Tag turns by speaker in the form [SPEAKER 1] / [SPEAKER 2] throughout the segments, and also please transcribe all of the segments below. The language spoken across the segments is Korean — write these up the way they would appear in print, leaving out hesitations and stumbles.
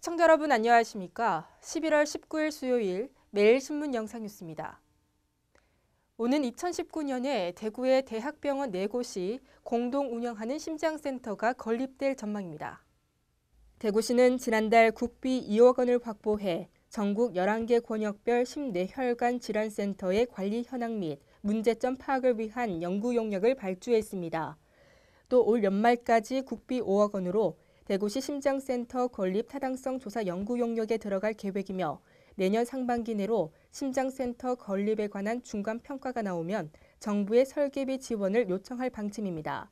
[SPEAKER 1] 시청자 여러분 안녕하십니까? 11월 19일 수요일 매일신문 영상뉴스입니다. 오는 2019년에 대구의 대학병원 4곳이 공동 운영하는 심장센터가 건립될 전망입니다. 대구시는 지난달 국비 2억 원을 확보해 전국 11개 권역별 14혈관 질환센터의 관리 현황 및 문제점 파악을 위한 연구 용역을 발주했습니다. 또 올 연말까지 국비 5억 원으로 대구시 심장센터 건립 타당성 조사 연구 용역에 들어갈 계획이며 내년 상반기 내로 심장센터 건립에 관한 중간 평가가 나오면 정부의 설계비 지원을 요청할 방침입니다.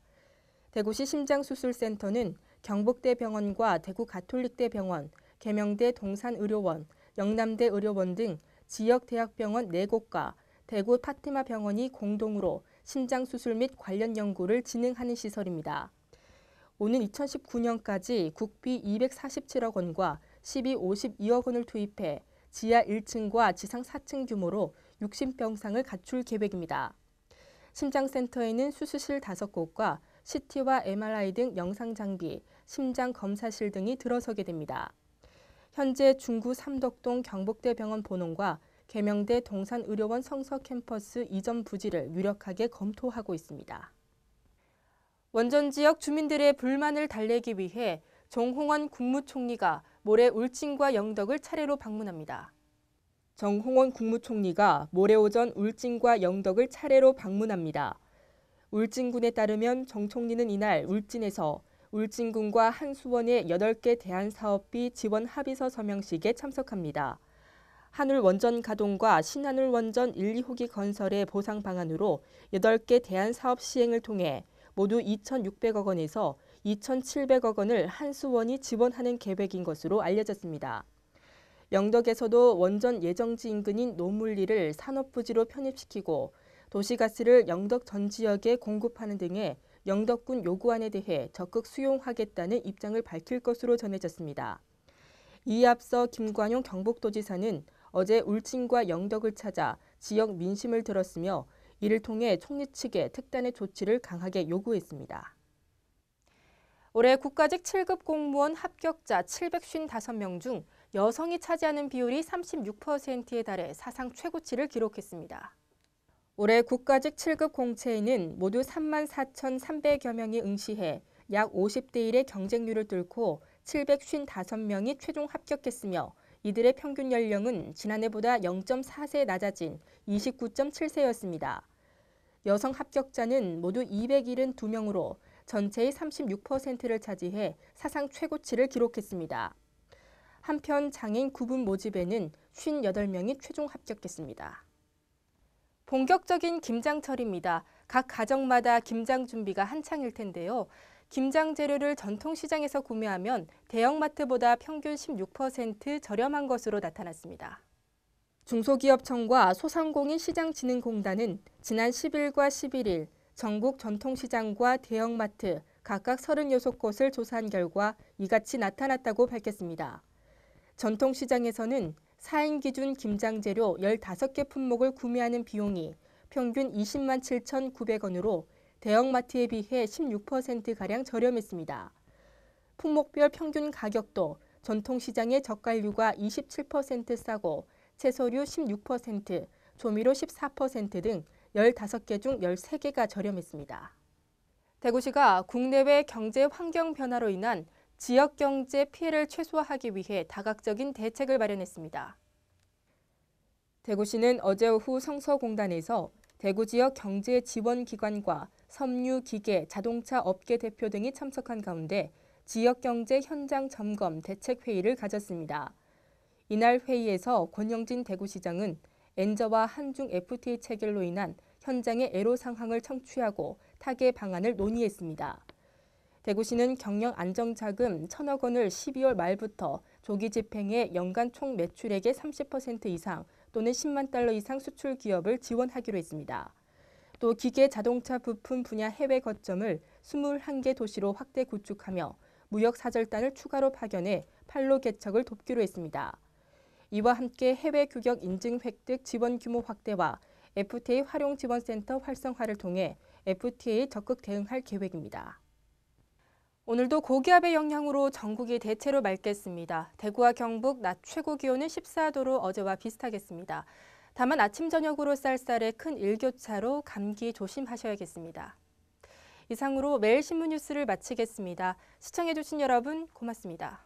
[SPEAKER 1] 대구시 심장수술센터는 경북대병원과 대구가톨릭대병원, 계명대 동산의료원, 영남대의료원 등 지역 대학병원 4곳과 대구 파티마병원이 공동으로 심장수술 및 관련 연구를 진행하는 시설입니다. 오는 2019년까지 국비 247억 원과 시비 52억 원을 투입해 지하 1층과 지상 4층 규모로 60병상을 갖출 계획입니다. 심장센터에는 수술실 5곳과 CT와 MRI 등 영상 장비, 심장 검사실 등이 들어서게 됩니다. 현재 중구 삼덕동 경북대병원 본원과 계명대 동산의료원 성서 캠퍼스 이전 부지를 유력하게 검토하고 있습니다. 원전 지역 주민들의 불만을 달래기 위해 정홍원 국무총리가 모레 울진과 영덕을 차례로 방문합니다. 정홍원 국무총리가 모레 오전 울진과 영덕을 차례로 방문합니다. 울진군에 따르면 정 총리는 이날 울진에서 울진군과 한수원의 8개 대안사업비 지원 합의서 서명식에 참석합니다. 한울원전 가동과 신한울원전 1, 2호기 건설의 보상 방안으로 8개 대안사업 시행을 통해 모두 2,600억 원에서 2,700억 원을 한수원이 지원하는 계획인 것으로 알려졌습니다. 영덕에서도 원전 예정지 인근인 노물리를 산업부지로 편입시키고 도시가스를 영덕 전 지역에 공급하는 등의 영덕군 요구안에 대해 적극 수용하겠다는 입장을 밝힐 것으로 전해졌습니다. 이에 앞서 김관용 경북도지사는 어제 울진과 영덕을 찾아 지역 민심을 들었으며 이를 통해 총리 측에 특단의 조치를 강하게 요구했습니다. 올해 국가직 7급 공무원 합격자 755명 중 여성이 차지하는 비율이 36%에 달해 사상 최고치를 기록했습니다. 올해 국가직 7급 공채에는 모두 34,300여 명이 응시해 약 50대 1의 경쟁률을 뚫고 755명이 최종 합격했으며 이들의 평균 연령은 지난해보다 0.4세 낮아진 29.7세였습니다. 여성 합격자는 모두 272명으로 전체의 36%를 차지해 사상 최고치를 기록했습니다. 한편 장애인 구분 모집에는 58명이 최종 합격했습니다. 본격적인 김장철입니다. 각 가정마다 김장 준비가 한창일 텐데요. 김장 재료를 전통시장에서 구매하면 대형마트보다 평균 16% 저렴한 것으로 나타났습니다. 중소기업청과 소상공인 시장진흥공단은 지난 10일과 11일 전국 전통시장과 대형마트 각각 36곳을 조사한 결과 이같이 나타났다고 밝혔습니다. 전통시장에서는 4인 기준 김장재료 15개 품목을 구매하는 비용이 평균 20만 7,900원으로 대형마트에 비해 16%가량 저렴했습니다. 품목별 평균 가격도 전통시장의 젓갈류가 27% 싸고 채소류 16%, 조미료 14% 등 15개 중 13개가 저렴했습니다. 대구시가 국내외 경제 환경 변화로 인한 지역 경제 피해를 최소화하기 위해 다각적인 대책을 마련했습니다. 대구시는 어제 오후 성서공단에서 대구 지역 경제 지원기관과 섬유, 기계, 자동차 업계 대표 등이 참석한 가운데 지역 경제 현장 점검 대책 회의를 가졌습니다. 이날 회의에서 권영진 대구시장은 엔저와 한중 FTA 체결로 인한 현장의 애로 상황을 청취하고 타개 방안을 논의했습니다. 대구시는 경영 안정자금 1,000억 원을 12월 말부터 조기 집행해 연간 총 매출액의 30% 이상 또는 10만 달러 이상 수출 기업을 지원하기로 했습니다. 또 기계 자동차 부품 분야 해외 거점을 21개 도시로 확대 구축하며 무역 사절단을 추가로 파견해 판로 개척을 돕기로 했습니다. 이와 함께 해외 규격 인증 획득 지원 규모 확대와 FTA 활용 지원센터 활성화를 통해 FTA에 적극 대응할 계획입니다. 오늘도 고기압의 영향으로 전국이 대체로 맑겠습니다. 대구와 경북 낮 최고 기온은 14도로 어제와 비슷하겠습니다. 다만 아침 저녁으로 쌀쌀해 큰 일교차로 감기 조심하셔야겠습니다. 이상으로 매일신문 뉴스를 마치겠습니다. 시청해주신 여러분 고맙습니다.